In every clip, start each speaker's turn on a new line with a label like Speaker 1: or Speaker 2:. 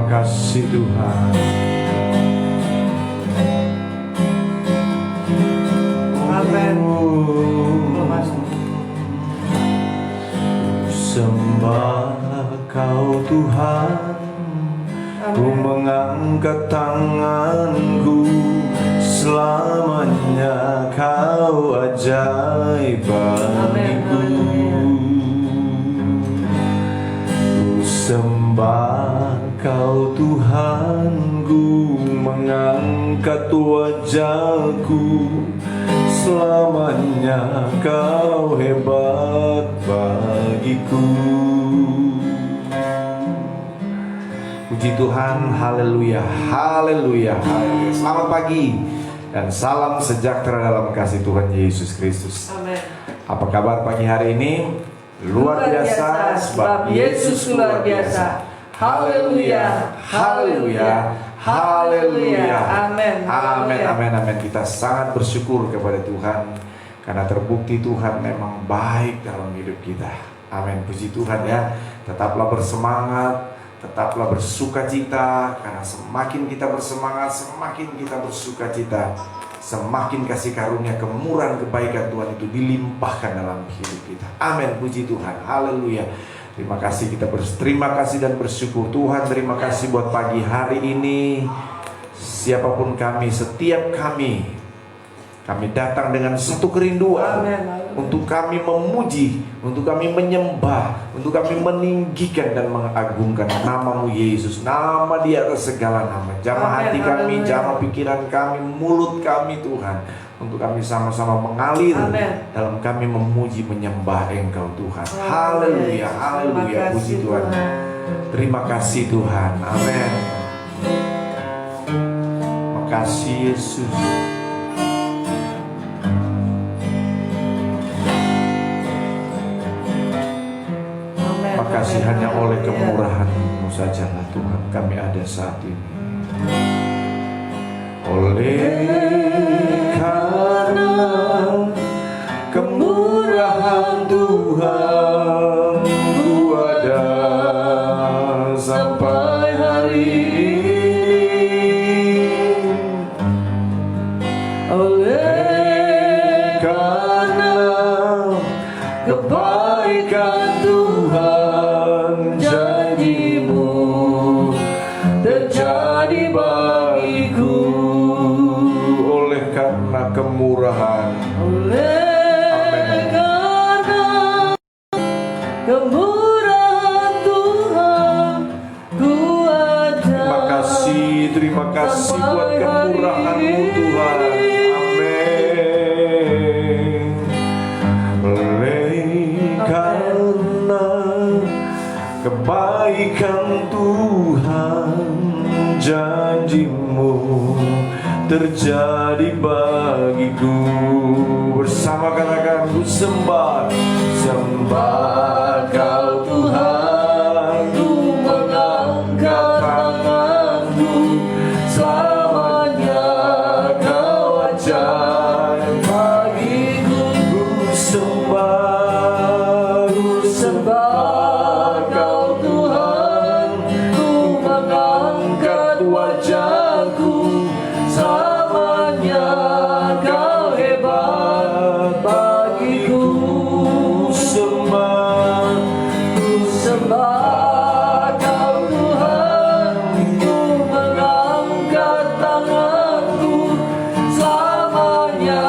Speaker 1: Terima kasih Tuhan.
Speaker 2: Amin.
Speaker 1: Sembah Kau Tuhan, ku mengangkat tanganku, selamanya Kau ajaib bagiku. Ku sembah Kau Tuhan, ku mengangkat wajahku, selamanya Kau hebat bagiku. Puji Tuhan, haleluya, haleluya, haleluya. Selamat pagi dan salam sejahtera dalam kasih Tuhan Yesus Kristus.
Speaker 2: Amin.
Speaker 1: Apa kabar pagi hari ini? Luar biasa, sebab Yesus luar biasa. Haleluya, haleluya, haleluya.
Speaker 2: Amin.
Speaker 1: Amin, amin, amin. Kita sangat bersyukur kepada Tuhan karena terbukti Tuhan memang baik dalam hidup kita. Amin, puji Tuhan ya. Tetaplah bersemangat, tetaplah bersukacita, karena semakin kita bersemangat, semakin kita bersukacita, semakin kasih karunia, kemurahan, kebaikan Tuhan itu dilimpahkan dalam hidup kita. Amin, puji Tuhan, haleluya. Terima kasih, kita berterima kasih dan bersyukur Tuhan. Terima kasih buat pagi hari ini. Siapapun kami, setiap kami datang dengan satu kerinduan. Untuk kami memuji, untuk kami menyembah, untuk kami meninggikan dan mengagungkan nama-Mu Yesus, nama di atas segala nama. Jamah hati kami, jamah pikiran kami, mulut kami Tuhan, untuk kami sama-sama mengalir dalam kami memuji, menyembah Engkau Tuhan. Haleluya, haleluya, puji Tuhan. Terima kasih Tuhan, amin. Makasih Yesus. Makasih hanya oleh kemurahan-Mu sajalah Tuhan kami ada saat ini. Oleh karena kemurahan Tuhan, ku ada sampai hari ini. Oleh karena kebaikan Tuhan, janji-Mu terjadi bagiku. Oleh karena kemurahan,
Speaker 2: oleh karena kemurahan Tuhan, ku ada.
Speaker 1: Terima kasih buat kemurahan-Mu Tuhan. Amin. Oleh karena kebaikan Tuhan, janji-Mu terjadi bagiku. Bersama katakan, ku sembah, sembah Kau Tuhan, ku mengangkat tanganku, selamanya Kau ajaib bagiku. Ku sembah, Kau Tuhan, ku mengangkat wajahku, selamanya Kau hebat bagiku. Sembah Kau Tuhan, ku mengangkat tanganku, selamanya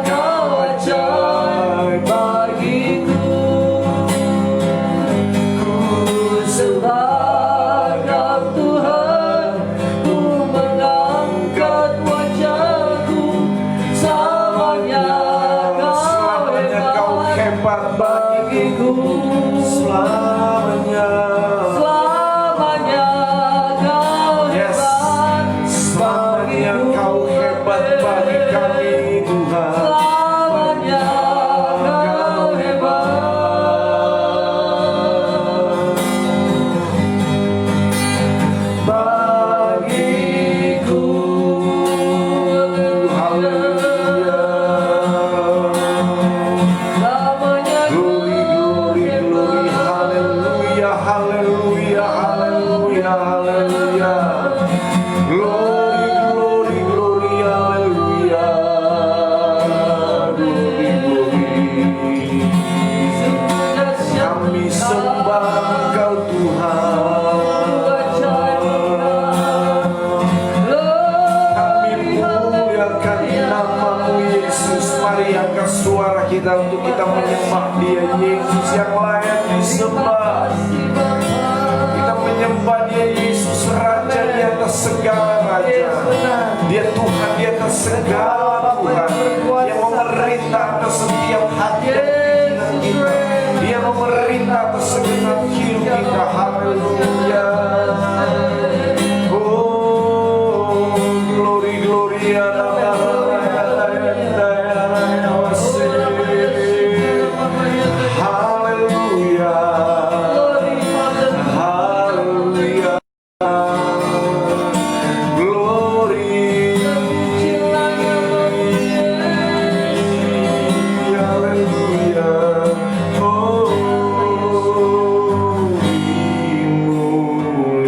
Speaker 1: Kau ajaib bagiku. Ku sembah Kau Tuhan, ku mengangkat wajahku, selamanya Kau hebat bagiku. Selamanya sembah Engkau Tuhan. Kami muliakan nama-Mu Yesus. Mari angkat suara kita untuk kita menyembah Dia, Yesus yang layak disembah. Kita menyembah Dia, Yesus Raja di atas segala raja. Dia Tuhan di atas segala Tuhan, yang memerintah atas setiap hati dan pikiran kita. Dia memerintah atas segenap hidup kita. Haleluya. Oh, glory, glory, haleluya. Haleluya. Glory. Haleluya. Oh,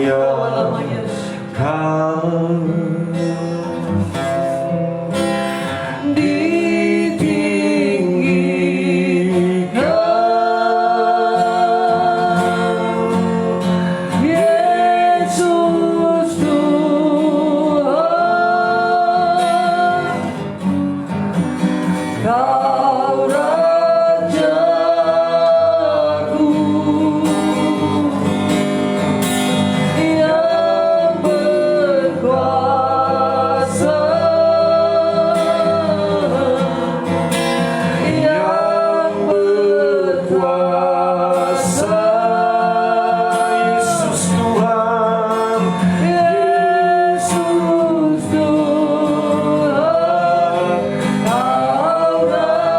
Speaker 1: dimuliakan, ditinggikan, Yesus Tuhan, Kau Rajaku yang berkuasa, yang berkuasa. Yesus Tuhan, Yesus Tuhan, Kau Rajaku.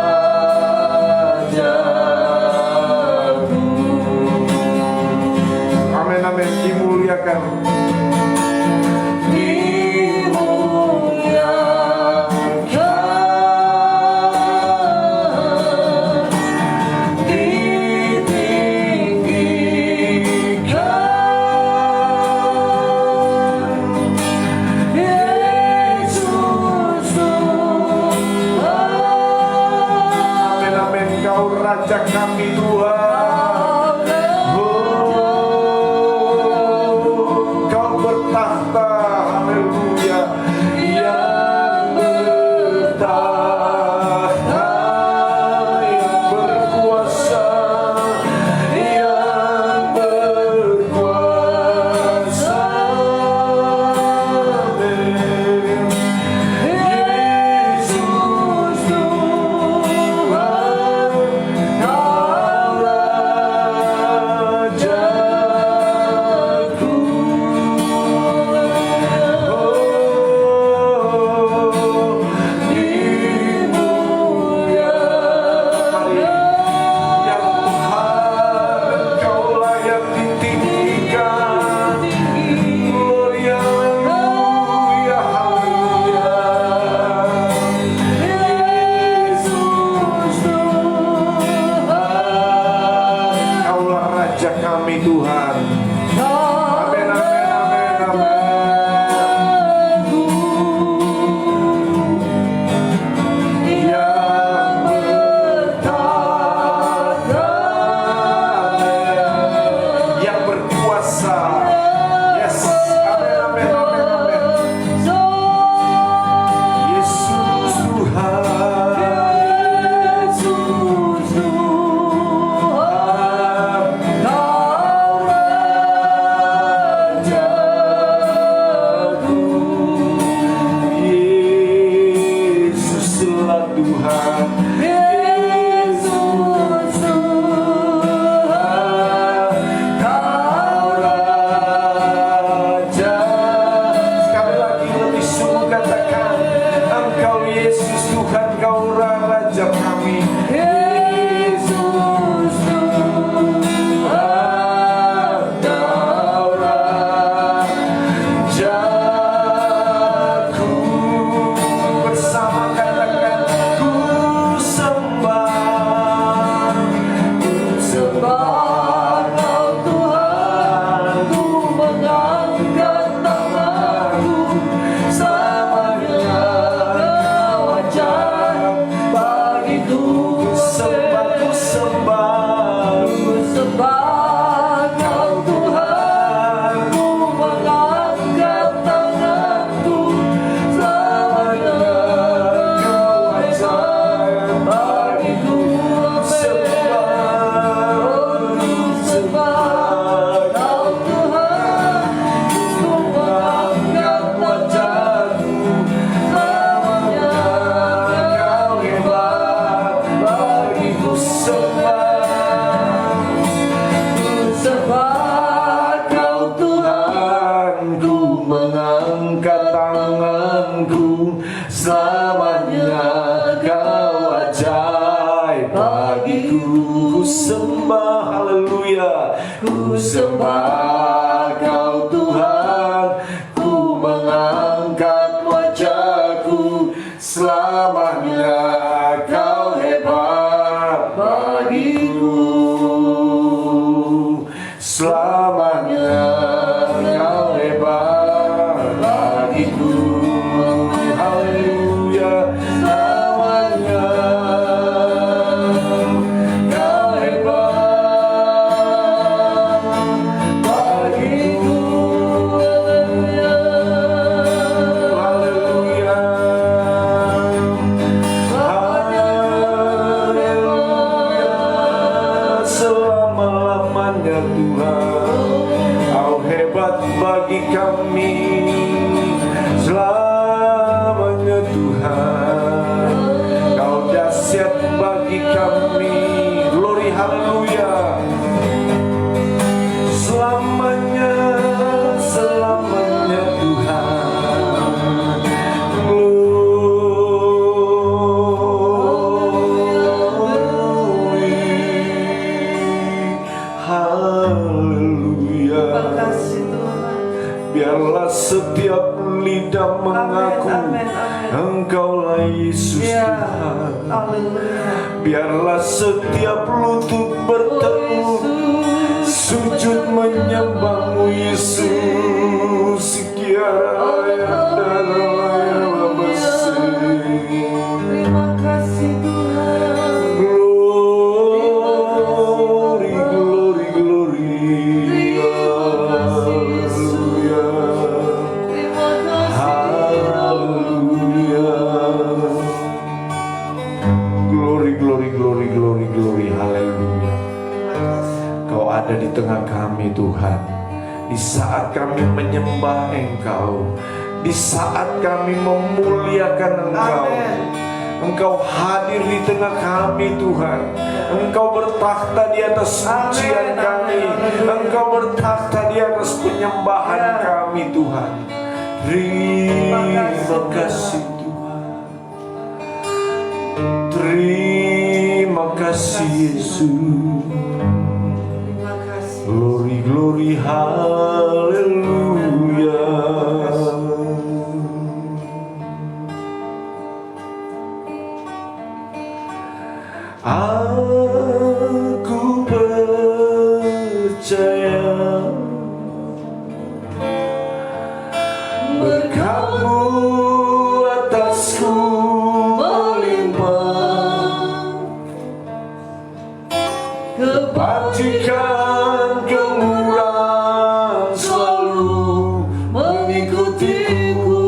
Speaker 1: Amin, amin. Dimuliakan, dimuliakan, ditinggikan, Yesus Tuhan. Amin, amin. Kau Raja kami Tuhan. Oh, Kau bertahta. Haleluya. Yang bertahta, yang berkuasa, yang berkuasa. Amin. Yesus Tuhan, Kau Rajaku. Oh, dimuliakan. Mari, ya Tuhan, Engkau layak ditinggikan. Gloria, haleluya, haleluya. Yesus Tuhan, Kaulah Raja kami Tuhan. Amin, amin, amin, amin. Yang bertahta, yang berkuasa. Yes, amin, amin, amin, amin. Yesus Tuhan, Yesus Tuhan, Kau sembah Kau Tuhan, ku mengangkat wajahku, selamanya Kau hebat bagiku, selamanya Kau hebat bagiku. Haleluya, selamanya Kau hebat bagiku. Haleluya, haleluya, selama-lamanya Tuhan Kau hebat bagi kami, selamanya Tuhan Kau dahsyat bagi kami. Glory, haleluya, selamanya, selamanya Tuhan. Glory, haleluya.
Speaker 2: Terima kasih Tuhan.
Speaker 1: Biarlah setiap lidah mengaku
Speaker 2: Amin, amin.
Speaker 1: Engkaulah Yesus
Speaker 2: Ya,
Speaker 1: Tuhan.
Speaker 2: haleluya.
Speaker 1: Biarlah setiap lutut bertemu, sujud menyembahmu Yesus. Kiara
Speaker 2: Terima kasih Tuhan.
Speaker 1: Glory, glory, glory. Haleluya,
Speaker 2: Terima kasih.
Speaker 1: haleluya. Glory, glory, glory, glory, glory. Haleluya. Kau ada di tengah kami Tuhan. Di saat kami menyembah Engkau, di saat kami memuliakan Engkau,
Speaker 2: Amin.
Speaker 1: Engkau hadir di tengah kami Tuhan. Engkau bertakhta di atas pujian
Speaker 2: Amin,
Speaker 1: kami.
Speaker 2: amin.
Speaker 1: Engkau bertakhta di atas penyembahan
Speaker 2: Ya.
Speaker 1: kami Tuhan. Terima kasih Tuhan. Terima kasih Yesus.
Speaker 2: Terima kasih.
Speaker 1: Glory, glory, haleluya. Aku percaya berkat-Mu atasku melimpah, kebajikan kemurahan selalu mengikutiku.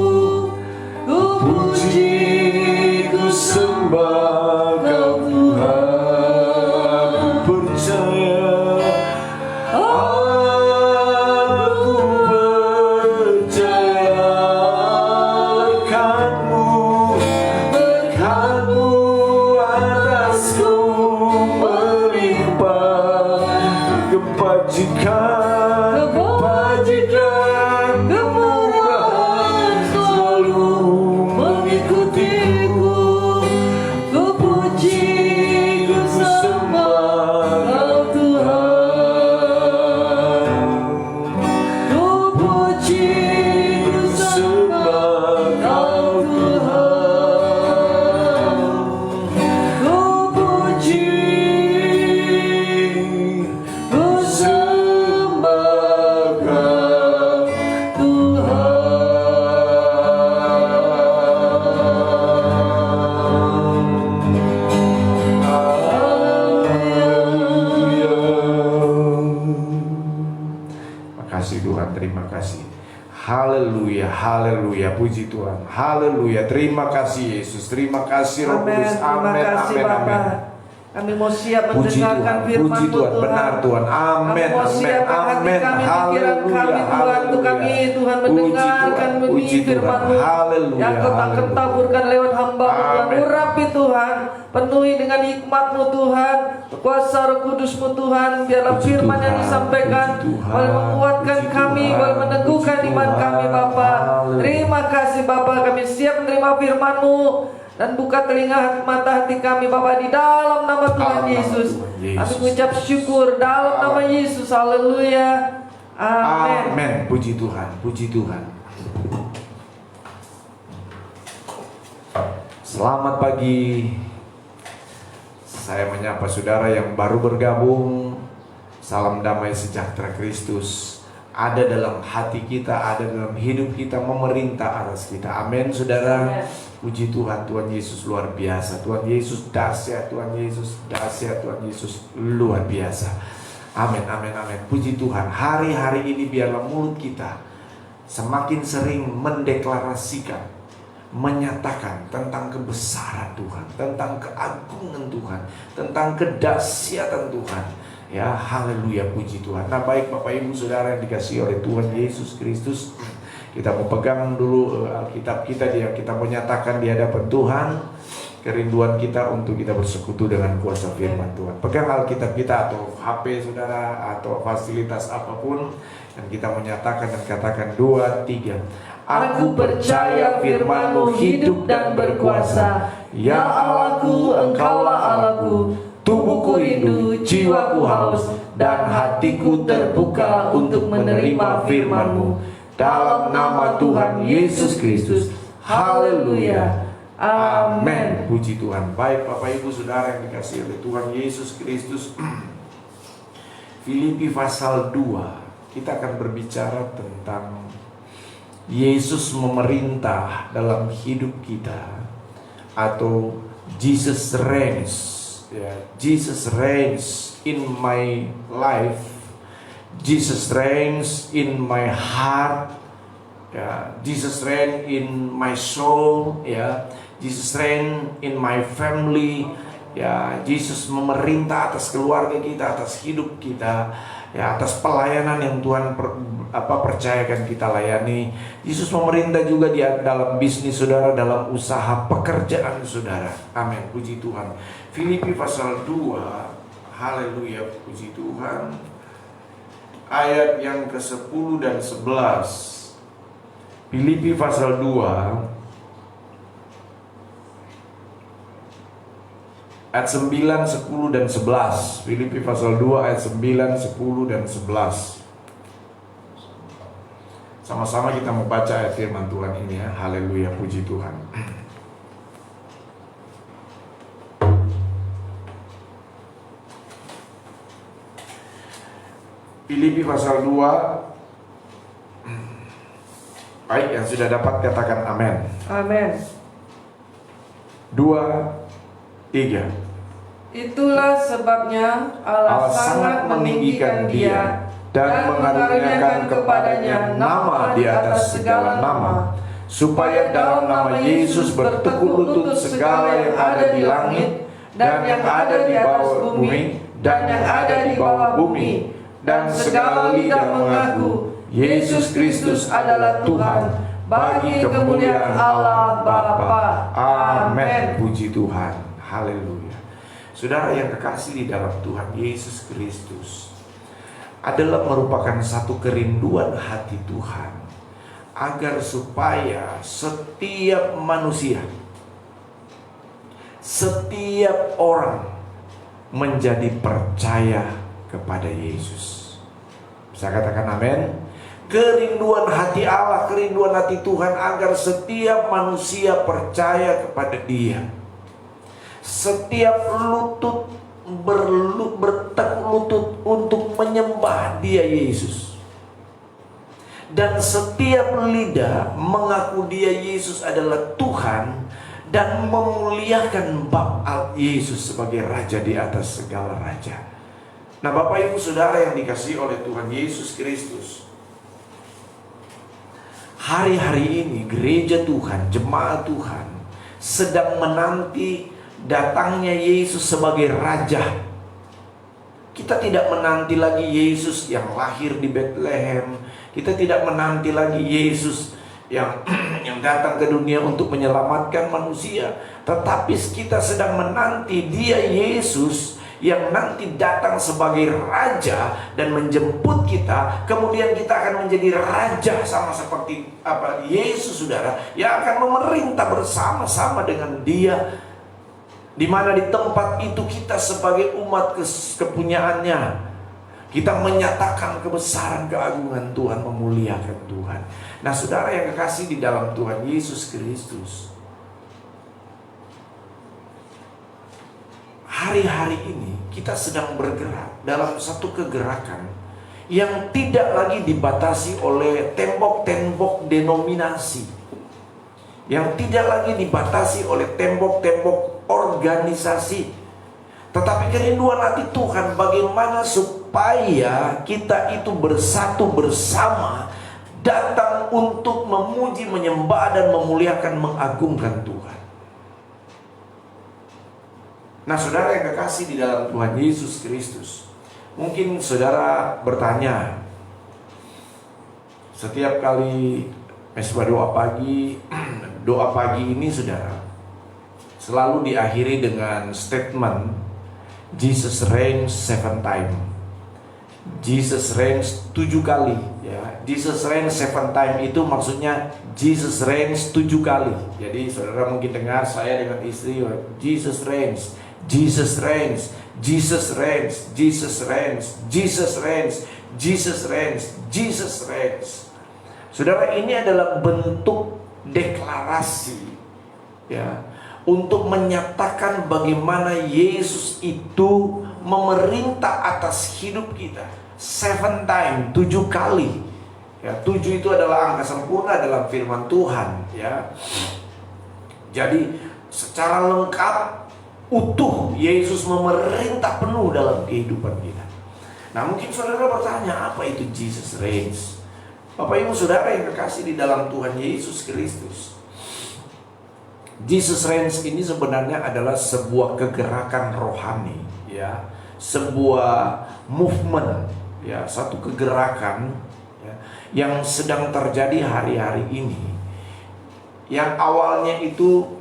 Speaker 1: Ku puji, ku sembah Kau Tuhan. Ku percaya, aku percaya berkat-Mu, berkat-Mu atasku melimpah, kebajikan, kebajikan, kemurahan selalu mengikutiku. Ku puji, ku sembah Kau Tuhan. Ku puji, ku sembah Kau Tuhan. Ku puji, ku sembah Kau Tuhan. Haleluya. Makasih Tuhan, terima kasih. Haleluya, haleluya, puji Tuhan. Haleluya, terima kasih Yesus, terima kasih Roh
Speaker 2: Amin.
Speaker 1: Kudus.
Speaker 2: Terima
Speaker 1: Amin,
Speaker 2: kasih
Speaker 1: amin,
Speaker 2: Bapa.
Speaker 1: amin.
Speaker 2: Kami mau siap
Speaker 1: Puji
Speaker 2: mendengarkan
Speaker 1: Tuhan,
Speaker 2: firman-Mu
Speaker 1: puji Tuhan, benar Tuhan. Amin,
Speaker 2: Kami mau
Speaker 1: amin,
Speaker 2: siapkan hati
Speaker 1: amin.
Speaker 2: kami, pikiran kami Tuhan, untuk kami Tuhan
Speaker 1: Puji
Speaker 2: mendengarkan
Speaker 1: Tuhan,
Speaker 2: benih
Speaker 1: puji Tuhan.
Speaker 2: firman-Mu
Speaker 1: Haleluya,
Speaker 2: yang Kau akan
Speaker 1: haleluya.
Speaker 2: taburkan lewat hamba-Mu Tuhan.
Speaker 1: Amin.
Speaker 2: Urapi Tuhan, penuhi dengan hikmat-Mu Tuhan, kuasa Roh Kudus-Mu Tuhan. Biarlah
Speaker 1: Puji
Speaker 2: firman yang
Speaker 1: Tuhan,
Speaker 2: disampaikan
Speaker 1: puji Tuhan,
Speaker 2: boleh menguatkan
Speaker 1: puji
Speaker 2: kami,
Speaker 1: Tuhan,
Speaker 2: boleh meneguhkan
Speaker 1: puji
Speaker 2: iman
Speaker 1: Tuhan.
Speaker 2: kami Bapa.
Speaker 1: Haleluya.
Speaker 2: Terima kasih Bapa, kami siap menerima firman-Mu. dan buka telinga mata hati kami Bapa di dalam nama Tuhan Yesus. Kami mengucap syukur dalam nama Yesus. Haleluya. Amin.
Speaker 1: Amin. Puji Tuhan, puji Tuhan. Selamat pagi. Saya menyapa saudara yang baru bergabung. Salam damai sejahtera Kristus ada dalam hati kita, ada dalam hidup kita, memerintah atas kita. Amin, saudara. Puji Tuhan, Tuhan Yesus luar biasa. Tuhan Yesus dahsyat, Tuhan Yesus dahsyat, Tuhan Yesus luar biasa. Amin, amin, amin. Puji Tuhan. Hari-hari ini biarlah mulut kita semakin sering mendeklarasikan, menyatakan tentang kebesaran Tuhan, tentang keagungan Tuhan, tentang kedahsyatan Tuhan. Ya, haleluya, puji Tuhan. Nah, baik Bapak Ibu Saudara yang dikasihi oleh Tuhan Yesus Kristus, kita mau pegang dulu Alkitab kita, dia kita menyatakan di hadapan Tuhan kerinduan kita untuk kita bersekutu dengan kuasa firman Tuhan. Pegang Alkitab kita atau HP saudara atau fasilitas apapun, dan kita menyatakan dan katakan 2, 3.
Speaker 2: Aku percaya firman-Mu hidup dan berkuasa. Ya Allahku, Engkaulah Allahku. Tubuhku rindu, jiwaku haus, dan hatiku terbuka untuk menerima firman-Mu. Dalam nama Tuhan Yesus Kristus. Haleluya. Amin.
Speaker 1: Puji Tuhan. Baik Bapak Ibu Saudara yang dikasihi oleh Tuhan Yesus Kristus. Filipi pasal 2. Kita akan berbicara tentang Yesus memerintah dalam hidup kita, atau Jesus reigns. Jesus reigns in my life. Jesus reigns in my heart. Jesus reign in my soul. Jesus reign in my family. Jesus memerintah atas keluarga kita, atas hidup kita, atas pelayanan yang Tuhan percayakan kita layani. Yesus memerintah juga di dalam bisnis saudara, dalam usaha pekerjaan saudara. Amin, puji Tuhan. Filipi pasal 2. Haleluya, puji Tuhan. Ayat yang ke-10 dan 11. Filipi pasal 2 ayat 9, 10 dan 11. Filipi pasal 2 ayat 9, 10 dan 11. Sama-sama kita membaca ayat firman Tuhan ini ya. Haleluya, puji Tuhan. Filipi pasal 2. Baik, yang sudah dapat katakan amin.
Speaker 2: Amin.
Speaker 1: 2, 3.
Speaker 2: Itulah sebabnya Allah sangat meninggikan dia dan mengaruniakan kepadanya nama di atas segala nama, supaya dalam nama Yesus bertekuk lutut segala yang ada di langit dan yang ada di bawah bumi dan yang ada di bawah bumi, dan segala lidah mengaku Yesus Kristus adalah Tuhan, bagi kemuliaan Allah Bapa. Amin.
Speaker 1: Puji Tuhan. Haleluya. Saudara yang kekasih di dalam Tuhan Yesus Kristus, adalah merupakan satu kerinduan hati Tuhan agar supaya setiap manusia, setiap orang menjadi percaya kepada Yesus. Bisa katakan amin? Kerinduan hati Allah, kerinduan hati Tuhan agar setiap manusia percaya kepada Dia. Setiap lutut bertekuk lutut untuk menyembah Dia Yesus, dan setiap lidah mengaku Dia Yesus adalah Tuhan dan memuliakan Bapa Yesus sebagai Raja di atas segala raja. Nah, Bapak Ibu Saudara yang dikasihi oleh Tuhan Yesus Kristus, hari-hari ini gereja Tuhan, jemaat Tuhan sedang menanti datangnya Yesus sebagai Raja. Kita tidak menanti lagi Yesus yang lahir di Bethlehem. Kita tidak menanti lagi Yesus yang datang ke dunia untuk menyelamatkan manusia. Tetapi kita sedang menanti Dia Yesus yang nanti datang sebagai raja dan menjemput kita. Kemudian kita akan menjadi raja sama seperti Yesus, saudara, yang akan memerintah bersama-sama dengan Dia. Di mana di tempat itu kita sebagai umat kepunyaannya, kita menyatakan kebesaran keagungan Tuhan, memuliakan Tuhan. Nah, saudara yang kekasih di dalam Tuhan Yesus Kristus, hari-hari ini kita sedang bergerak dalam satu kegerakan yang tidak lagi dibatasi oleh tembok-tembok denominasi, yang tidak lagi dibatasi oleh tembok-tembok organisasi, tetapi kerinduan hati Tuhan bagaimana supaya kita itu bersatu bersama, datang untuk memuji, menyembah, dan memuliakan, mengagungkan Tuhan. Nah, saudara yang kekasih di dalam Tuhan Yesus Kristus, mungkin saudara bertanya, setiap kali mesbah doa pagi ini, saudara, selalu diakhiri dengan statement Jesus reigns 7 times. Jesus reigns 7 kali, ya. Jesus reigns 7 times itu maksudnya Jesus reigns 7 kali. Jadi saudara mungkin dengar saya dengan istri, Jesus reigns, Jesus reigns, Jesus reigns, Jesus reigns, Jesus reigns, Jesus reigns, Jesus reigns. Saudara, ini adalah bentuk deklarasi, ya, untuk menyatakan bagaimana Yesus itu memerintah atas hidup kita 7 times, 7 kali. Ya, 7 itu adalah angka sempurna dalam firman Tuhan, ya. Jadi secara lengkap, utuh, Yesus memerintah penuh dalam kehidupan kita. Nah, mungkin saudara bertanya, apa itu Jesus reigns? Bapak Ibu saudara yang kekasih di dalam Tuhan Yesus Kristus, Jesus reigns ini sebenarnya adalah sebuah kegerakan rohani, ya, sebuah movement, ya, satu kegerakan, ya, yang sedang terjadi hari-hari ini, yang awalnya itu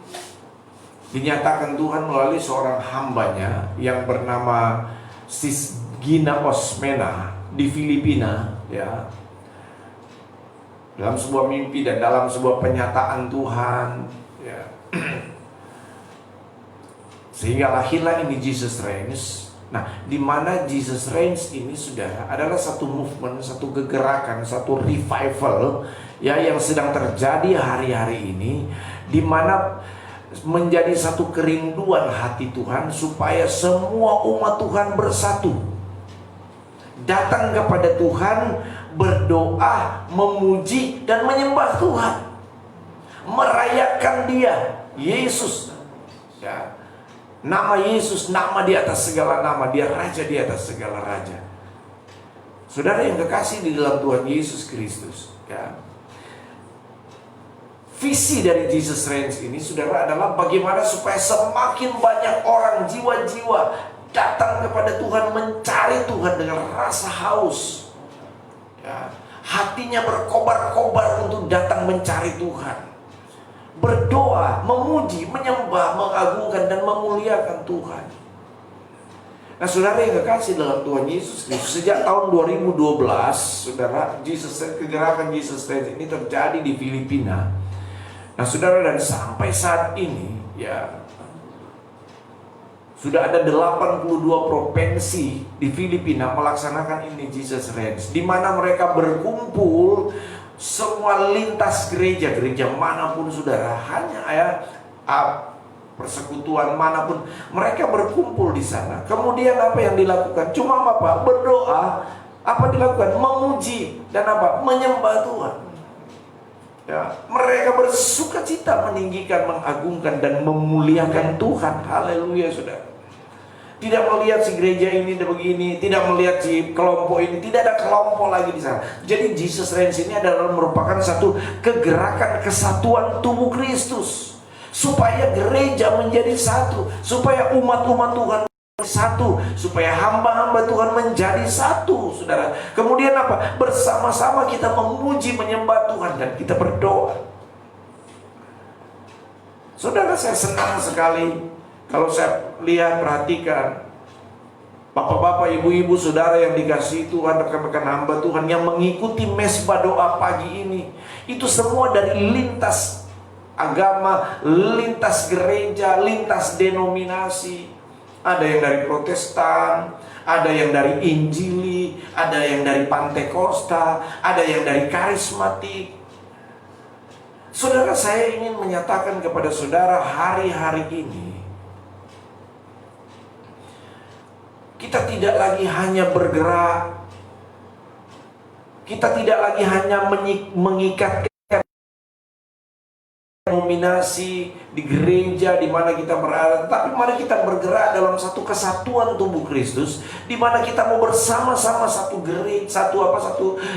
Speaker 1: dinyatakan Tuhan melalui seorang hambanya yang bernama Sisgina Osmena di Filipina, ya, dalam sebuah mimpi dan dalam sebuah penyataan Tuhan, ya. Sehingga lahirlah ini Jesus reigns. Nah, di mana Jesus reigns ini, saudara, adalah satu movement, satu kegerakan, satu revival, ya, yang sedang terjadi hari-hari ini, di mana menjadi satu kerinduan hati Tuhan supaya semua umat Tuhan bersatu, datang kepada Tuhan, berdoa, memuji, dan menyembah Tuhan, merayakan Dia, Yesus, ya. Nama Yesus, nama di atas segala nama, Dia Raja di atas segala raja. Saudara yang kekasih di dalam Tuhan Yesus Kristus, ya, visi dari Jesus reigns ini, saudara, adalah bagaimana supaya semakin banyak orang, jiwa-jiwa datang kepada Tuhan, mencari Tuhan dengan rasa haus, ya, hatinya berkobar-kobar untuk datang mencari Tuhan, berdoa, memuji, menyembah, mengagungkan, dan memuliakan Tuhan. Nah, saudara yang kekasih dalam Tuhan Yesus Kristus, sejak tahun 2012, saudara, kegerakan Jesus reigns ini terjadi di Filipina. Nah, saudara, dan sampai saat ini, ya, sudah ada 82 provinsi di Filipina melaksanakan ini Jesus reigns, di mana mereka berkumpul semua lintas gereja manapun, saudara, hanya persekutuan manapun, mereka berkumpul di sana. Kemudian apa yang dilakukan? Cuma apa? Berdoa. Apa dilakukan? Memuji dan apa? Menyembah Tuhan. Ya, mereka bersukacita meninggikan, mengagungkan, dan memuliakan Tuhan. Haleluya, saudara. Tidak melihat si gereja ini begini, tidak melihat si kelompok ini, tidak ada kelompok lagi di sana. Jadi Jesus reigns ini adalah merupakan satu kegerakan kesatuan tubuh Kristus, supaya gereja menjadi satu, supaya umat-umat Tuhan menjadi satu, supaya hamba-hamba Tuhan menjadi satu, saudara. Kemudian apa? Bersama-sama kita memuji, menyembah Tuhan, dan kita berdoa. Saudara, saya senang sekali kalau saya lihat, perhatikan Bapak-bapak, ibu-ibu, saudara yang dikasihi Tuhan, rekan-rekan hamba Tuhan yang mengikuti mesbah doa pagi ini, itu semua dari lintas agama, lintas gereja, lintas denominasi. Ada yang dari Protestan, ada yang dari Injili, ada yang dari Pantekosta, ada yang dari karismatik. Saudara, saya ingin menyatakan kepada saudara hari-hari ini, kita tidak lagi hanya bergerak, kita tidak lagi hanya mengikat denominasi di gereja di mana kita berada, tapi mari kita bergerak dalam satu kesatuan tubuh Kristus, di mana kita mau bersama-sama satu gereja,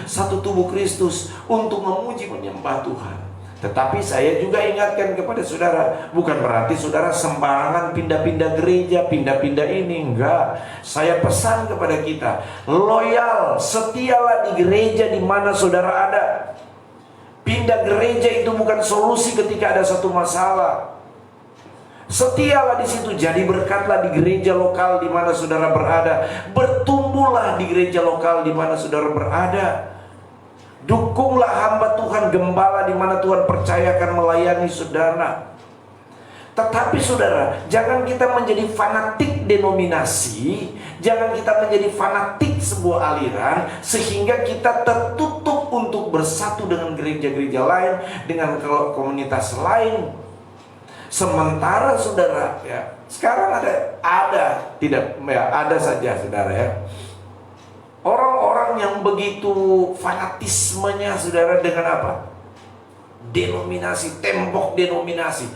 Speaker 1: satu tubuh Kristus untuk memuji menyembah Tuhan. Tetapi saya juga ingatkan kepada saudara, bukan berarti saudara sembarangan pindah-pindah gereja, pindah-pindah ini, enggak. Saya pesan kepada kita, loyal, setialah di gereja di mana saudara ada. Pindah gereja itu bukan solusi ketika ada satu masalah. Setialah di situ, jadi berkatlah di gereja lokal di mana saudara berada. Bertumbuhlah di gereja lokal di mana saudara berada. Dukunglah hamba Tuhan, gembala di mana Tuhan percayakan melayani saudara. Tetapi saudara, jangan kita menjadi fanatik denominasi, jangan kita menjadi fanatik sebuah aliran sehingga kita tertutup untuk bersatu dengan gereja-gereja lain, dengan komunitas lain. Sementara saudara, ya, sekarang ada saja saudara, ya, orang-orang yang begitu fanatismenya saudara dengan apa? Denominasi, tembok denominasi,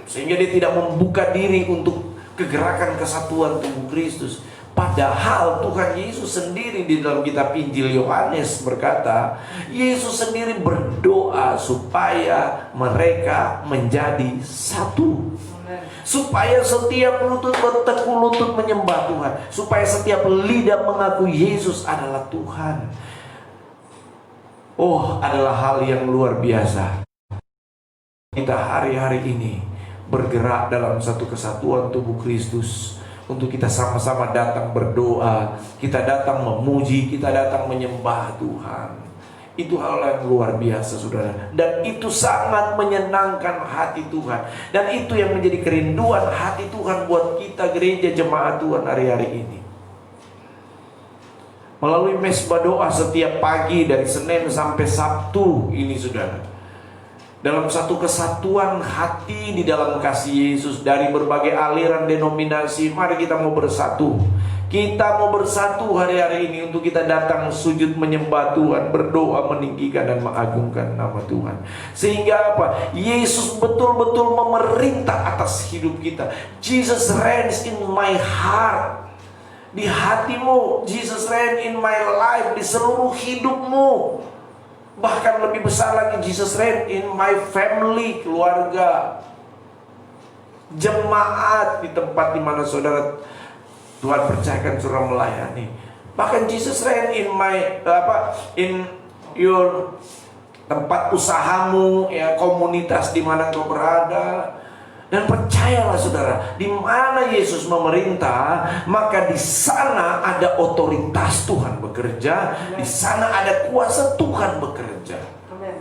Speaker 1: sehingga dia tidak membuka diri untuk kegerakan kesatuan tubuh Kristus. Padahal Tuhan Yesus sendiri di dalam kitab Injil Yohanes berkata, Yesus sendiri berdoa supaya mereka menjadi satu. Supaya setiap lutut bertekuk lutut menyembah Tuhan, supaya setiap lidah mengaku Yesus adalah Tuhan. Oh, adalah hal yang luar biasa. Kita hari-hari ini bergerak dalam satu kesatuan tubuh Kristus, untuk kita sama-sama datang berdoa, kita datang memuji, kita datang menyembah Tuhan. Itu hal yang luar biasa saudara, dan itu sangat menyenangkan hati Tuhan, dan itu yang menjadi kerinduan hati Tuhan buat kita gereja jemaat Tuhan hari-hari ini. Melalui mesbah doa setiap pagi dari Senin sampai Sabtu ini saudara, dalam satu kesatuan hati di dalam kasih Yesus, dari berbagai aliran denominasi, mari kita mau bersatu. Kita mau bersatu hari-hari ini untuk kita datang sujud menyembah Tuhan, berdoa, meninggikan dan mengagungkan nama Tuhan. Sehingga apa? Yesus betul-betul memerintah atas hidup kita. Jesus reigns in my heart. Di hatimu, Jesus reigns in my life, di seluruh hidupmu. Bahkan lebih besar lagi, Jesus reign in my family, keluarga, jemaat, di tempat di mana saudara Tuhan percayakan saudara melayani. Bahkan Jesus reign in in your tempat usahamu, ya, komunitas di mana kau berada. Dan percayalah saudara, di mana Yesus memerintah, maka di sana ada otoritas Tuhan bekerja, di sana ada kuasa Tuhan bekerja.
Speaker 2: Amin.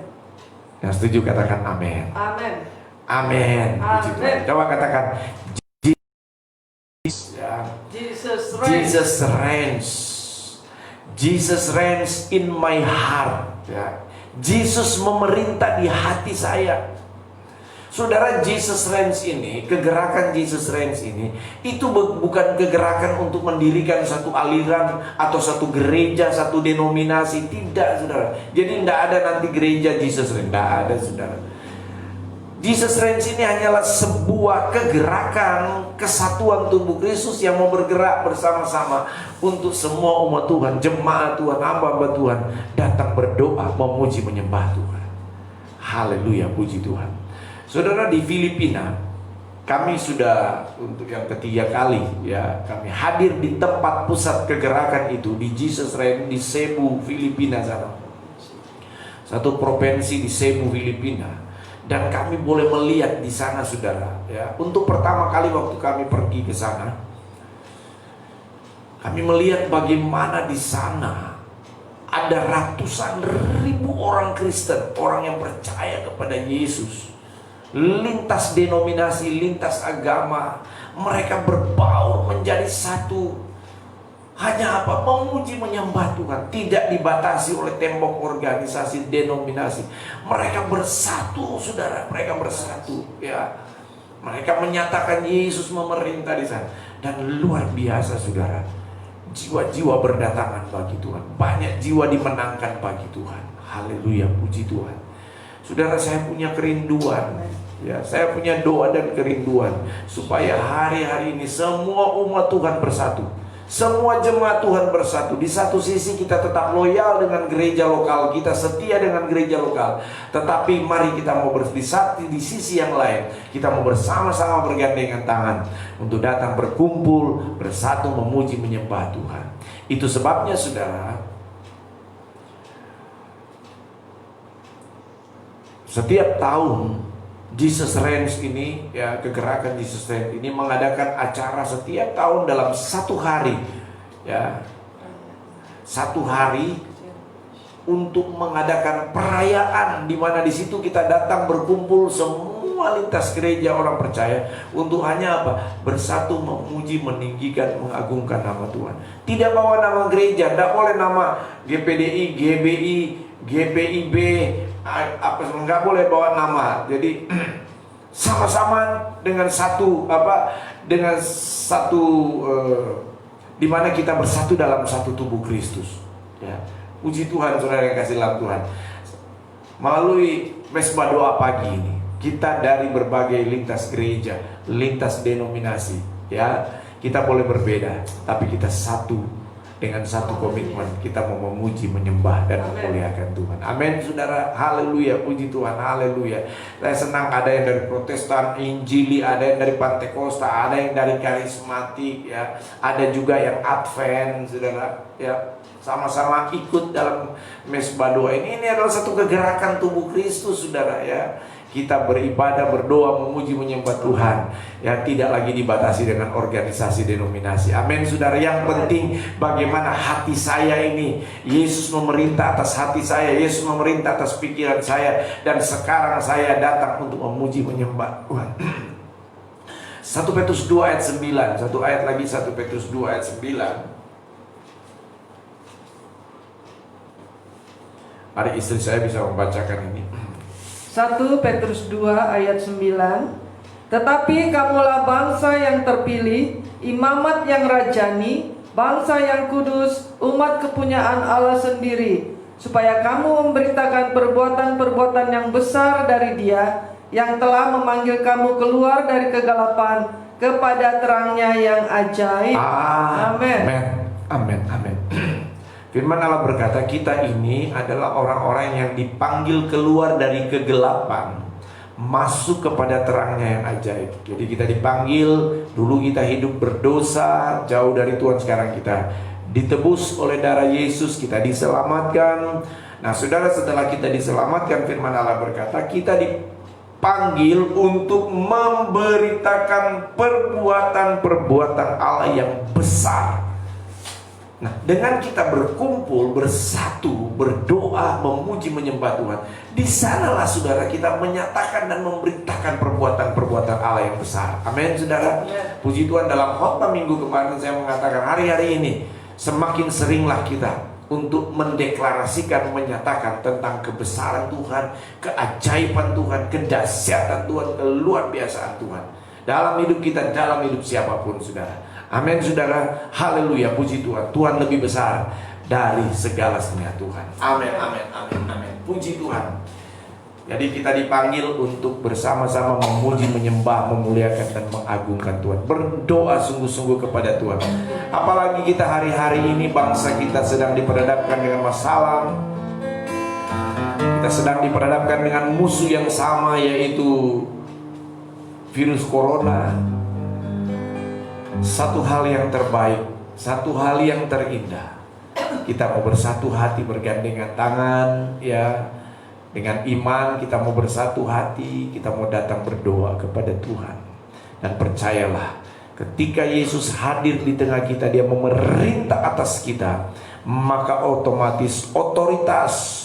Speaker 1: Yang setuju katakan amin.
Speaker 2: Amin.
Speaker 1: Amin. Puji Tuhan. Coba katakan Jesus reigns. Jesus reigns in my heart. Ya. Jesus memerintah di hati saya. Saudara, Jesus reigns ini, kegerakan Jesus reigns ini, itu bukan kegerakan untuk mendirikan satu aliran atau satu gereja, satu denominasi. Tidak saudara. Jadi tidak ada nanti gereja Jesus reigns. Tidak ada saudara. Jesus reigns ini hanyalah sebuah kegerakan kesatuan tubuh Kristus yang mau bergerak bersama-sama untuk semua umat Tuhan, jemaat Tuhan, hamba-hamba Tuhan datang berdoa, memuji, menyembah Tuhan. Haleluya, puji Tuhan. Saudara, di Filipina kami sudah untuk yang ketiga kali, ya, kami hadir di tempat pusat kegerakan itu di Jesus reigns di Cebu, Filipina sana. Satu provinsi di Cebu, Filipina. Dan kami boleh melihat di sana saudara, ya. Untuk pertama kali waktu kami pergi ke sana, Kami melihat bagaimana di sana ada ratusan ribu orang Kristen, orang yang percaya kepada Yesus. Lintas denominasi, lintas agama, mereka berbaur menjadi satu. Hanya apa? Memuji menyembah Tuhan. Tidak dibatasi oleh tembok organisasi, denominasi. Mereka bersatu, saudara. Mereka bersatu, ya. Mereka menyatakan Yesus memerintah di sana. Dan luar biasa, saudara, jiwa-jiwa berdatangan bagi Tuhan. Banyak jiwa dimenangkan bagi Tuhan. Haleluya, puji Tuhan. Saudara, saya punya kerinduan, ya, saya punya doa dan kerinduan supaya hari-hari ini semua umat Tuhan bersatu. Semua jemaat Tuhan bersatu. Di satu sisi kita tetap loyal dengan gereja lokal, kita setia dengan gereja lokal. Tetapi mari kita mau di sisi yang lain, kita mau bersama-sama bergandengan tangan untuk datang berkumpul, bersatu memuji menyembah Tuhan. Itu sebabnya, saudara, setiap tahun Jesus Reigns ini, ya, kegerakan Jesus Reigns ini mengadakan acara setiap tahun dalam satu hari, ya, satu hari untuk mengadakan perayaan di mana di situ kita datang berkumpul semua lintas gereja orang percaya untuk hanya apa? Bersatu memuji, meninggikan, mengagungkan nama Tuhan. Tidak bawa nama gereja, tidak boleh nama GPDI, GBI, GPIB, apa, nggak boleh bawa nama. Jadi sama-sama dengan satu di mana kita bersatu dalam satu tubuh Kristus, ya. Puji Tuhan, saudara yang kasih dalam Tuhan. Melalui mesbah doa pagi ini, kita dari berbagai lintas gereja, lintas denominasi, ya, kita boleh berbeda, tapi kita satu dengan satu komitmen. Kita mau memuji, menyembah, dan memuliakan Tuhan. Amin, saudara. Haleluya, puji Tuhan, haleluya. Saya senang ada yang dari Protestan, Injili, ada yang dari Pantekosta, ada yang dari Karismatik, ya, ada juga yang Advent, saudara, ya. Sama-sama ikut dalam mesbah doa ini. Ini adalah satu kegerakan tubuh Kristus, saudara, ya. Kita beribadah, berdoa, memuji, menyembah Tuhan, ya, tidak lagi dibatasi dengan organisasi denominasi. Amin, saudara. Yang penting bagaimana hati saya ini. Yesus memerintah atas hati saya, Yesus memerintah atas pikiran saya, dan sekarang saya datang untuk memuji, menyembah Tuhan. 1 Petrus 2 ayat 9. Satu ayat lagi, 1 Petrus 2 ayat 9. Mari istri saya bisa membacakan ini.
Speaker 2: 1 Petrus 2 ayat 9. Tetapi kamulah bangsa yang terpilih, imamat yang rajani, bangsa yang kudus, umat kepunyaan Allah sendiri, supaya kamu memberitakan perbuatan-perbuatan yang besar dari Dia yang telah memanggil kamu keluar dari kegelapan kepada terangnya yang ajaib. Amin.
Speaker 1: Amin. Amin. Firman Allah berkata, kita ini adalah orang-orang yang dipanggil keluar dari kegelapan, masuk kepada terangnya yang ajaib. Jadi kita dipanggil, dulu kita hidup berdosa, jauh dari Tuhan. Sekarang kita ditebus oleh darah Yesus, kita diselamatkan. Nah, saudara, setelah kita diselamatkan, firman Allah berkata, kita dipanggil untuk memberitakan perbuatan-perbuatan Allah yang besar. Nah, dengan kita berkumpul, bersatu, berdoa, memuji, menyembah Tuhan, di sanalah, saudara, kita menyatakan dan memberitakan perbuatan-perbuatan Allah yang besar. Amin, saudara. Puji Tuhan, dalam khotbah minggu kemarin saya mengatakan, hari-hari ini semakin seringlah kita untuk mendeklarasikan, menyatakan tentang kebesaran Tuhan, keajaiban Tuhan, kedahsyatan Tuhan, keluar biasaan Tuhan dalam hidup kita, dalam hidup siapapun, saudara. Amin, saudara. Haleluya, puji Tuhan. Tuhan lebih besar dari segala senia Tuhan. Amin, amin, amin, amin. Puji Tuhan. Jadi kita dipanggil untuk bersama-sama memuji, menyembah, memuliakan, dan mengagungkan Tuhan. Berdoa sungguh-sungguh kepada Tuhan. Apalagi kita hari-hari ini, bangsa kita sedang diperhadapkan dengan masalah. Kita sedang diperhadapkan dengan musuh yang sama, yaitu virus corona. Satu hal yang terbaik, satu hal yang terindah, kita mau bersatu hati, bergandengan tangan, ya, dengan iman. Kita mau bersatu hati, kita mau datang berdoa kepada Tuhan. Dan percayalah, Ketika Yesus hadir di tengah kita, dia memerintah atas kita, maka otomatis otoritas,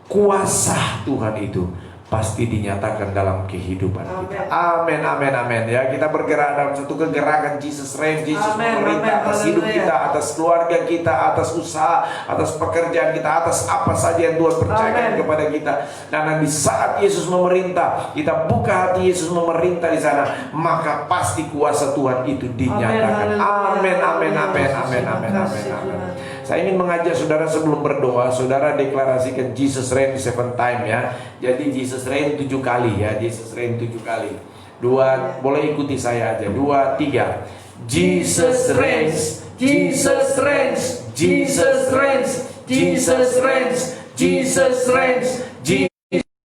Speaker 1: kuasa Tuhan itu pasti dinyatakan dalam kehidupan kita. Amin, amin, amin. Ya, kita bergerak dalam satu kegerakan Jesus reign. Yesus memerintah atas hidup kita, atas keluarga kita, atas usaha, atas pekerjaan kita, atas apa saja yang Tuhan percayakan kepada kita. Dan di saat Yesus memerintah, kita buka hati Yesus memerintah di sana, maka pasti kuasa Tuhan itu dinyatakan. Amin, amin, amin, amin, amin, amin, amin. Saya ingin mengajak saudara sebelum berdoa, saudara deklarasikan Jesus reign 7 time ya. Jadi Jesus reign 7 kali ya, Jesus reign 7 kali. Boleh ikuti saya aja. 2, 3. Jesus reigns, Jesus reigns, Jesus reigns, Jesus reigns, Jesus reigns, Jesus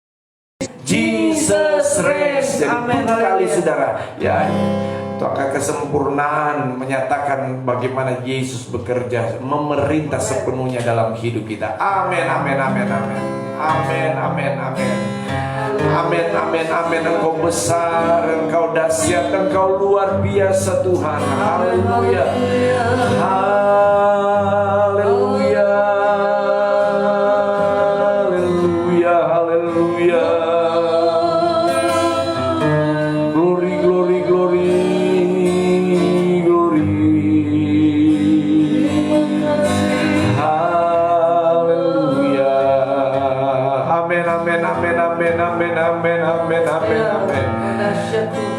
Speaker 1: reigns. Jadi 7 kali saudara ya. Maka kesempurnaan menyatakan bagaimana Yesus bekerja, memerintah sepenuhnya dalam hidup kita. Amin, amin, amin, amin. Amin, amin, amin. Amin, amin, amin. Engkau besar, Engkau dahsyat, Engkau luar biasa Tuhan. Haleluya. Haleluya. Haleluya. Haleluya. Glory, glory, glory. Amin, amin, amin, amin.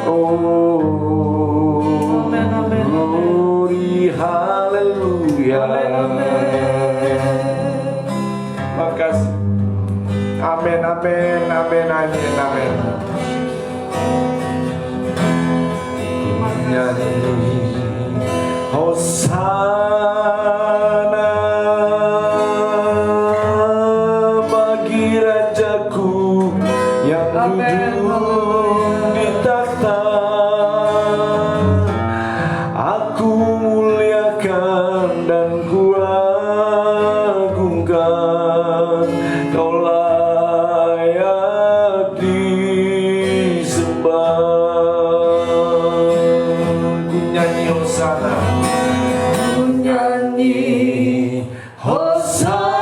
Speaker 1: Oh, glory, haleluya. Makasih. Amin, amin, amin, amin, amin. Nyanyi Hosana bagi Rajaku yang duduk di takhta. Aku muliakan dan kuagungkan, Kau layak disembah. Ku nyanyi Hosana, ku nyanyi Hosana.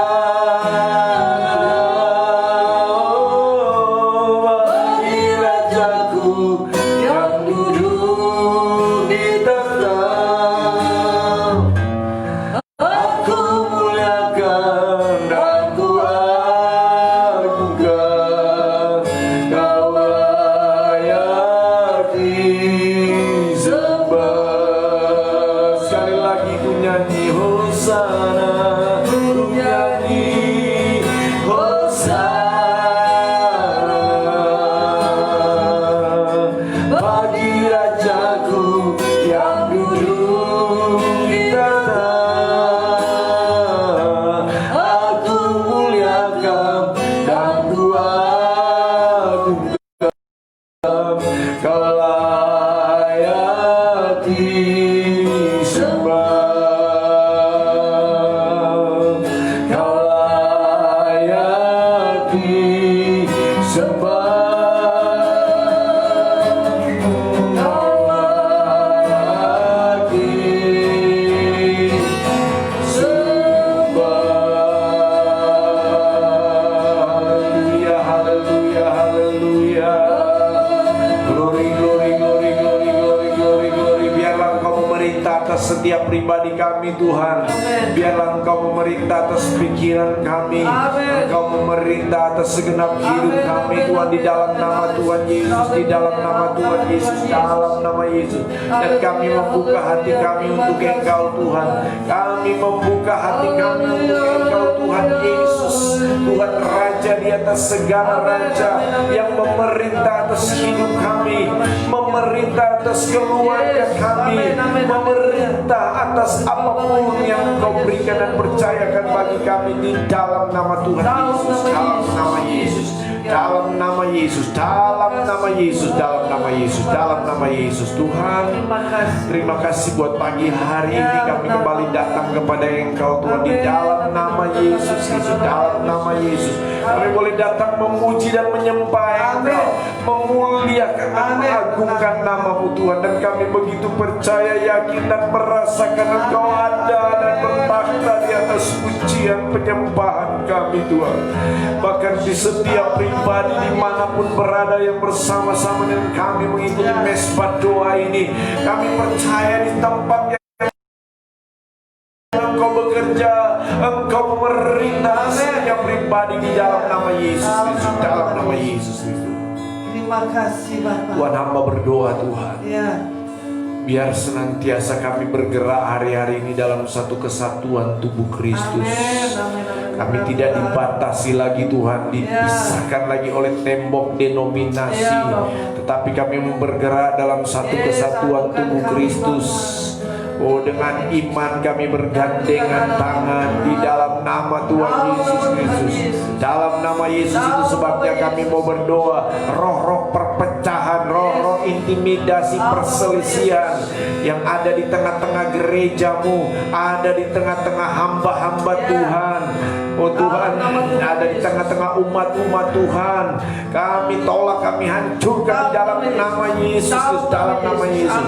Speaker 1: Setiap pribadi kami Tuhan, biarlah Engkau memerintah atas pikiran kami, Engkau memerintah atas segenap hidup kami Tuhan, di dalam nama Tuhan Yesus, di dalam nama Tuhan Yesus, dalam nama Yesus. Dan kami membuka hati kami untuk Engkau Tuhan, kami membuka hati kami untuk Engkau Tuhan Yesus, Tuhan Raja di atas segala raja, yang memerintah atas hidup kami, memerintah atas keluarga kami, memerintah atas apapun yang Kau berikan dan percayakan bagi kami, di dalam nama Tuhan Yesus, dalam nama Yesus, dalam nama Yesus, dalam nama Yesus, dalam nama Yesus, dalam nama Yesus. Tuhan, terima kasih buat pagi hari ini kami kembali datang kepada Engkau Tuhan, di dalam nama Yesus Kristus, dalam nama Yesus. Kami boleh datang memuji dan menyembah Engkau, memuliakan dan mengagungkan nama-Mu Tuhan. Dan kami begitu percaya, yakin dan merasakan Engkau ada dan bertakhta di atas pujian penyembahan kami Tuhan. Bahkan di setiap pribadi dimanapun berada yang bersama-sama dengan kami mengikuti mesbah doa ini, kami percaya di tempat yang Engkau bekerja, Engkau memerintah setiap pribadi di dalam nama Yesus Kristus, dalam nama Yesus Kristus.
Speaker 2: Terima kasih Bapak.
Speaker 1: Tuhan, hamba berdoa Tuhan,
Speaker 2: Ya.
Speaker 1: biar senantiasa kami bergerak hari-hari ini dalam satu kesatuan tubuh Kristus. Kami tidak dibatasi lagi Tuhan, dipisahkan lagi oleh tembok denominasi, tetapi kami bergerak dalam satu kesatuan tubuh Kristus. Oh, dengan iman kami bergandengan tangan di dalam nama Tuhan Yesus Kristus. Dalam nama Yesus itu sebabnya kami mau berdoa. Roh-roh perpecahan, roh-roh intimidasi, perselisihan yang ada di tengah-tengah gerejamu, ada di tengah-tengah hamba-hamba Tuhan. Oh Tuhan, ada di tengah-tengah umat-umat Tuhan, kami tolak, kami hancurkan di dalam nama Yesus, dalam nama Yesus.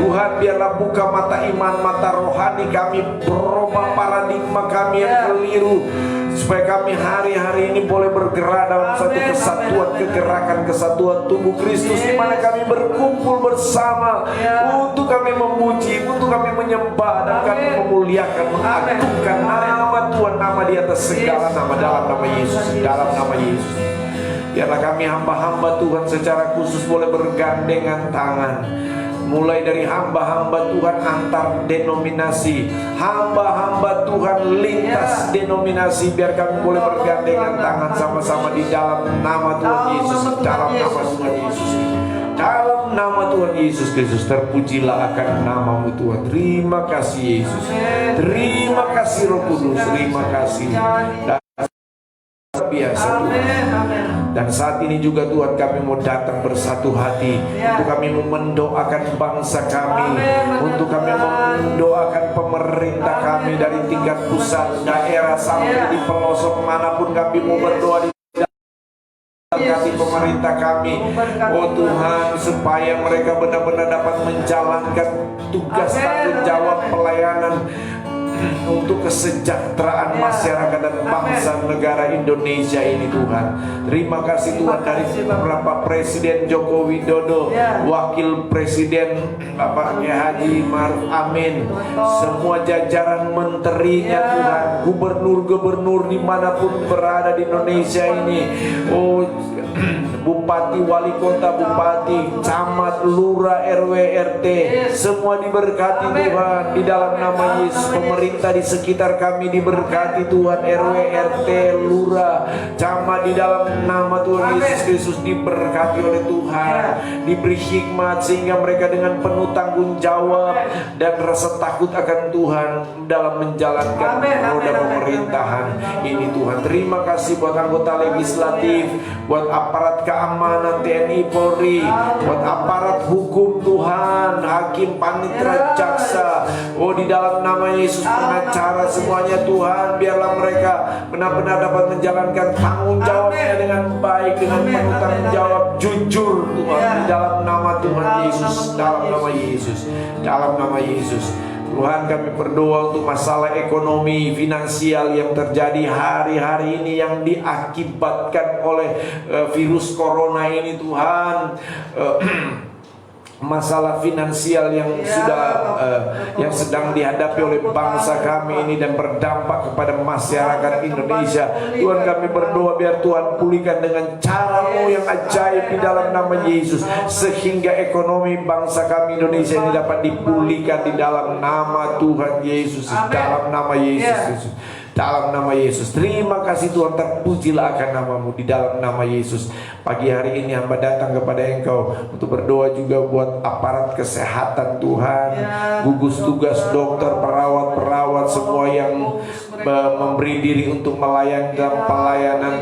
Speaker 1: Tuhan, biarlah buka mata iman, mata rohani kami, berubah paradigma kami yang keliru, supaya kami hari-hari ini boleh bergerak dalam satu kesatuan kegerakan, kesatuan tubuh Kristus, di mana kami berkumpul bersama untuk kami memuji, untuk kami menyembah, dan kami memuliakan, mengagungkan nama Tuhan, nama di atas segala nama, dalam nama Yesus, dalam nama Yesus. Biarlah kami hamba-hamba Tuhan secara khusus boleh bergandengan tangan, mulai dari hamba-hamba Tuhan antar denominasi, hamba-hamba Tuhan lintas denominasi, biar kami boleh bergandengan tangan sama-sama di dalam nama Tuhan Yesus, dalam nama Tuhan Yesus. Dalam nama Tuhan Yesus Kristus, terpujilah akan nama-Mu Tuhan. Terima kasih Yesus, terima kasih Roh Kudus, terima kasih. Dan biasa Tuhan. Dan saat ini juga Tuhan, kami mau datang bersatu hati untuk kami mendoakan bangsa kami, untuk kami mendoakan pemerintah kami dari tingkat pusat, daerah sampai di pelosok manapun kami mau berdoa di kami pemerintah kami. Oh Tuhan, supaya mereka benar-benar dapat menjalankan tugas tanggung jawab pelayanan untuk kesejahteraan masyarakat dan bangsa negara Indonesia ini Tuhan. Terima kasih Tuhan, dari beberapa Presiden Joko Widodo, Wakil Presiden Bapak Haji Ma'ruf Amin, semua jajaran menterinya Tuhan, gubernur-gubernur dimanapun berada di Indonesia ini. Oh, bupati, wali kota, bupati, camat, lurah, RW, RT, semua diberkati Tuhan di dalam nama Yesus. Pemerintah di sekitar kami diberkati Tuhan, RW, RT, lurah, camat, di dalam nama Tuhan Yesus Kristus diberkati oleh Tuhan, diberi hikmat sehingga mereka dengan penuh tanggung jawab dan rasa takut akan Tuhan dalam menjalankan roda pemerintahan ini Tuhan. Terima kasih buat anggota legislatif, buat aparat keamanan TNI Polri, buat aparat hukum Tuhan, hakim, panitera, jaksa. Oh, di dalam nama Yesus, pengacara semuanya Tuhan, biarlah mereka benar-benar dapat menjalankan tanggung jawabnya dengan baik, dengan penuh tanggung jawab, jujur Tuhan, di dalam nama Tuhan Yesus, dalam nama Yesus, dalam nama Yesus. Tuhan, kami berdoa untuk masalah ekonomi, finansial yang terjadi hari-hari ini yang diakibatkan oleh virus corona ini Tuhan. Masalah finansial yang yang sedang dihadapi oleh bangsa kami ini dan berdampak kepada masyarakat Indonesia. Tuhan, kami berdoa biar Tuhan pulihkan dengan cara-Mu yang ajaib di dalam nama Yesus, sehingga ekonomi bangsa kami Indonesia ini dapat dipulihkan di dalam nama Tuhan Yesus, dalam nama Yesus Kristus. Dalam nama Yesus, terima kasih Tuhan, terpujilah akan nama-Mu di dalam nama Yesus. Pagi hari ini hamba datang kepada Engkau untuk berdoa juga buat aparat kesehatan Tuhan, gugus tugas dokter, perawat-perawat semua yang memberi diri untuk melayani dalam pelayanan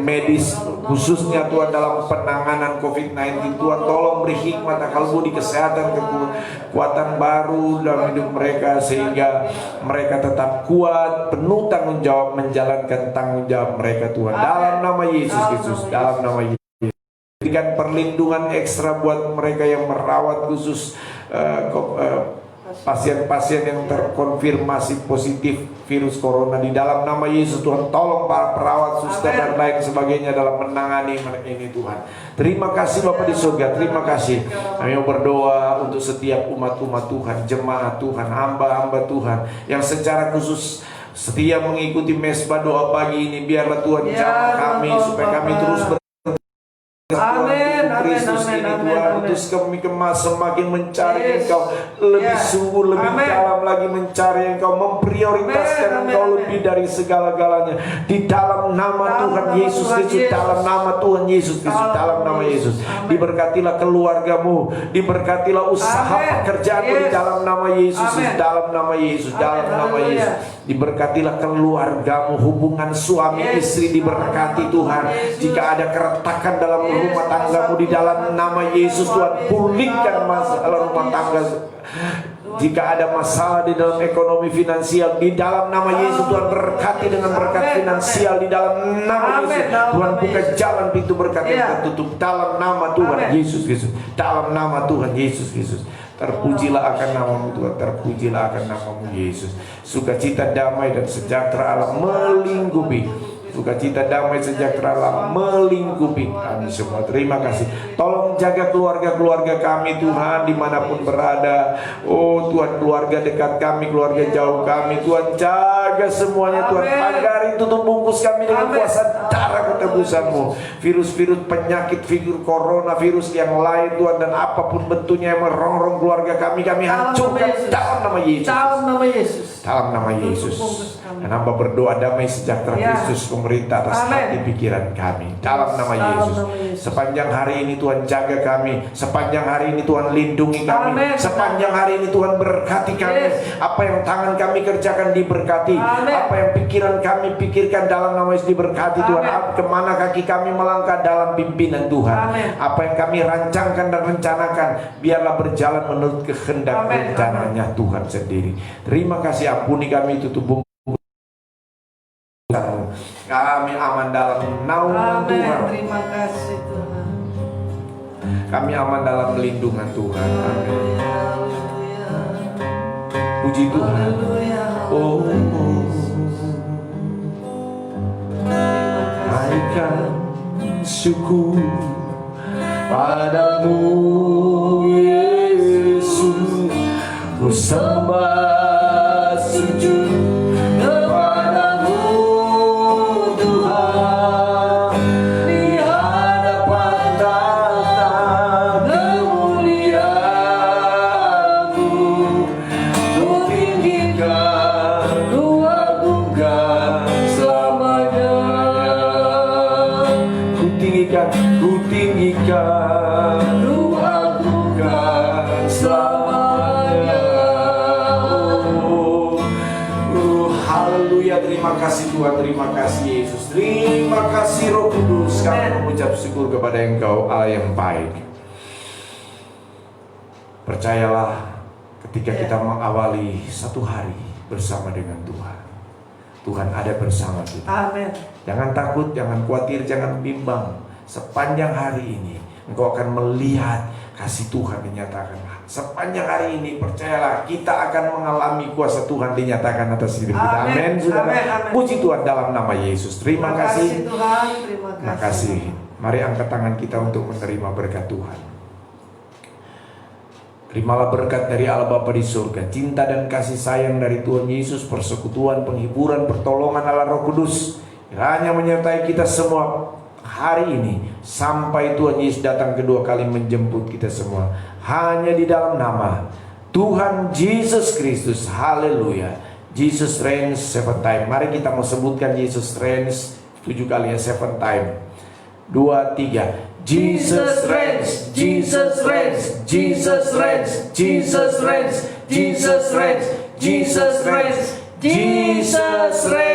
Speaker 1: medis, khususnya Tuhan dalam penanganan COVID-19. Tuhan tolong beri hikmat, akal budi, kesehatan, kekuatan baru dalam hidup mereka, sehingga mereka tetap kuat, penuh tanggung jawab menjalankan tanggung jawab mereka Tuhan. Dalam nama Yesus Kristus, dalam nama Yesus. Berikan perlindungan ekstra buat mereka yang merawat khusus pasien-pasien yang terkonfirmasi positif virus corona. Di dalam nama Yesus Tuhan, tolong para perawat, suster dan lain sebagainya dalam menangani ini Tuhan. Terima kasih Bapa di surga, terima kasih. Kami mau berdoa untuk setiap umat-umat Tuhan, jemaat Tuhan, hamba-hamba Tuhan yang secara khusus setia mengikuti mesbah doa pagi ini. Biarlah Tuhan jamah kami supaya kami terus
Speaker 2: Amin,
Speaker 1: Kristus ini Tuhan, terus kami kemas semakin mencari Engkau lebih sungguh, lebih dalam lagi mencari Engkau, memprioritaskan Engkau lebih dari segala-galanya. Di dalam nama Tuhan Yesus Kristus, dalam nama Tuhan Yesus Kristus, dalam nama Yesus. Diberkatilah keluargamu, diberkatilah usaha pekerjaanmu di dalam nama Yesus, dalam nama Yesus, dalam nama Yesus. Diberkatilah keluargamu, hubungan suami istri diberkati Tuhan. Jika ada keretakan dalam rumah tanggamu, di dalam nama Yesus Tuhan pulihkan masalah rumah tangga. Jika ada masalah di dalam ekonomi finansial, di dalam nama Yesus Tuhan berkati dengan berkat finansial. Di dalam nama Yesus Tuhan buka jalan pintu berkat yang tertutup. Dalam nama Tuhan Yesus Kristus, dalam nama Tuhan Yesus Kristus. Terpujilah akan namamu Tuhan, terpujilah akan namamu Yesus. Sukacita, damai dan sejahtera Allah melingkupi. Sukacita, damai, sejahtera Allah melingkupi kami semua. Terima kasih. Tolong jaga keluarga-keluarga kami Tuhan, dimanapun berada. Oh Tuhan, keluarga dekat kami, keluarga jauh kami Tuhan, jaga semuanya Tuhan. Pagari, tutup bungkus kami dengan kuasa darah ketebusan-Mu. Virus-virus penyakit, virus corona, virus yang lain Tuhan, dan apapun bentuknya yang merongrong keluarga kami hancurkan dalam nama Yesus.
Speaker 2: Dalam nama Yesus.
Speaker 1: Dalam nama Yesus. Dan hamba berdoa damai sejahtera Kristus pemerintah atas hati pikiran kami. Dalam nama Yesus. Sepanjang hari ini Tuhan jaga kami. Sepanjang hari ini Tuhan lindungi kami. Sepanjang hari ini Tuhan berkati kami. Apa yang tangan kami kerjakan diberkati. Apa yang pikiran kami pikirkan dalam nama Yesus diberkati Tuhan. Kemana kaki kami melangkah dalam pimpinan Tuhan. Apa yang kami rancangkan dan rencanakan, biarlah berjalan menurut kehendak rencananya Tuhan sendiri. Terima kasih, ampuni kami, tutup bungkus. Kami aman dalam naungan Tuhan.
Speaker 2: Terima kasih Tuhan.
Speaker 1: Kami aman dalam lindungan Tuhan. Amin. Puji Tuhan. Oh, naikkan syukur padamu Yesus, ku sembah sujud kepadamu Tuhan, di hadapan tahta kemuliaan-Mu, ku tinggikan, ku agungkan selamanya. Ku tinggikan, ku tinggikan, ku agungkan selamanya. Haleluya, terima kasih Tuhan, terima kasih Yesus, terima kasih Roh Kudus. Kami mengucap syukur kepada Engkau Allah yang baik. Percayalah, ketika kita mengawali satu hari bersama dengan Tuhan, Tuhan ada bersama kita.
Speaker 2: Amin.
Speaker 1: Jangan takut, jangan khawatir, jangan bimbang. Sepanjang hari ini engkau akan melihat kasih Tuhan dinyatakan. Sepanjang hari ini percayalah, kita akan mengalami kuasa Tuhan dinyatakan atas hidup kita. Amin, saudara. Puji Tuhan dalam nama Yesus. Terima kasih
Speaker 2: Tuhan, terima
Speaker 1: kasih. Mari angkat tangan kita untuk menerima berkat Tuhan. Terimalah berkat dari Allah Bapa di surga, cinta dan kasih sayang dari Tuhan Yesus, persekutuan, penghiburan, pertolongan Allah Roh Kudus kiranya menyertai kita semua hari ini sampai Tuhan Yesus datang kedua kali menjemput kita semua. Hanya di dalam nama Tuhan Yesus Kristus. Haleluya. Jesus reigns 7 time. Mari kita mau sebutkan Jesus reigns 7 kali ya, 7 time. 2, 3. Jesus reigns, Jesus reigns, Jesus reigns, Jesus reigns, Jesus reigns, Jesus reigns, Jesus Jesus reigns.